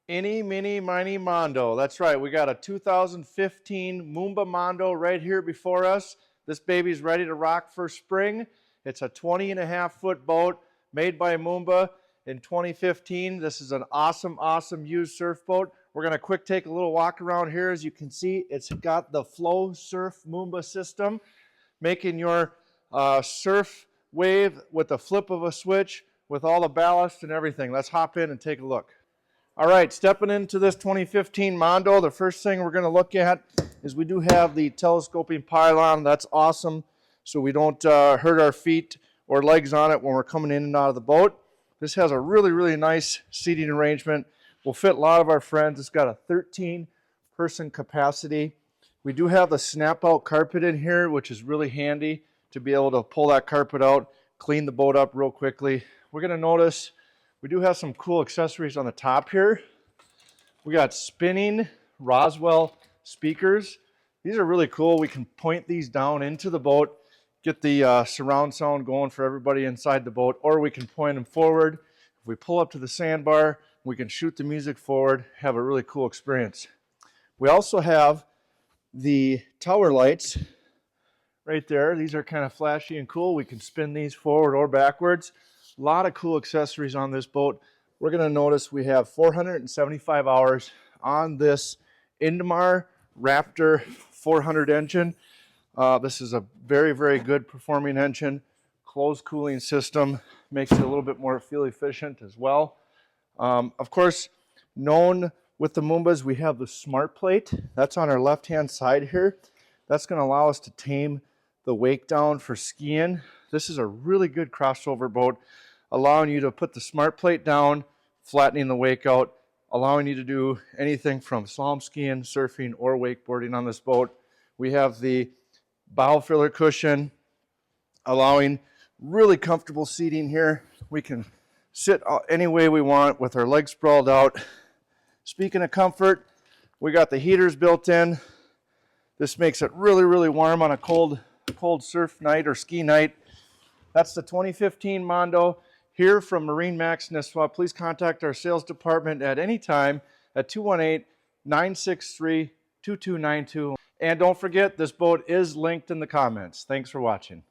Any, mini, miny, Mondo. That's right. We got a 2015 Moomba Mondo right here before us. This baby's ready to rock for spring. It's a 20.5-foot boat made by Moomba in 2015. This is an awesome, awesome used surf boat. We're going to quick take a little walk around here. As you can see, it's got the Flow Surf Moomba system, making your surf wave with the flip of a switch with all the ballast and everything. Let's hop in and take a look. All right, stepping into this 2015 Mondo, the first thing we're going to look at is we do have the telescoping pylon. That's awesome, so we don't hurt our feet or legs on it when we're coming in and out of the boat. This has a really, really nice seating arrangement. Will fit a lot of our friends. It's got a 13-person capacity. We do have the snap-out carpet in here, which is really handy to be able to pull that carpet out, clean the boat up real quickly. We're going to notice we do have some cool accessories on the top here. We got spinning Roswell speakers. These are really cool. We can point these down into the boat, get the surround sound going for everybody inside the boat, or we can point them forward. If we pull up to the sandbar, we can shoot the music forward, have a really cool experience. We also have the tower lights right there. These are kind of flashy and cool. We can spin these forward or backwards. A lot of cool accessories on this boat. We're going to notice we have 475 hours on this Indemar Raptor 400 engine. This is a very, very good performing engine. Closed cooling system makes it a little bit more fuel efficient as well. Of course, known with the Moombas, we have the Smart Plate. That's on our left-hand side here. That's going to allow us to tame the wake down for skiing. This is a really good crossover boat, allowing you to put the Smart Plate down, flattening the wake out, allowing you to do anything from slalom skiing, surfing, or wakeboarding on this boat. We have the bow filler cushion, allowing really comfortable seating here. We can sit any way we want with our legs sprawled out. Speaking of comfort, we got the heaters built in. This makes it really, really warm on a cold surf night or ski night. That's the 2015 Mondo here from MarineMax Nisswa. Please contact our sales department at any time at 218-963-2292. And don't forget, this boat is linked in the comments. Thanks for watching.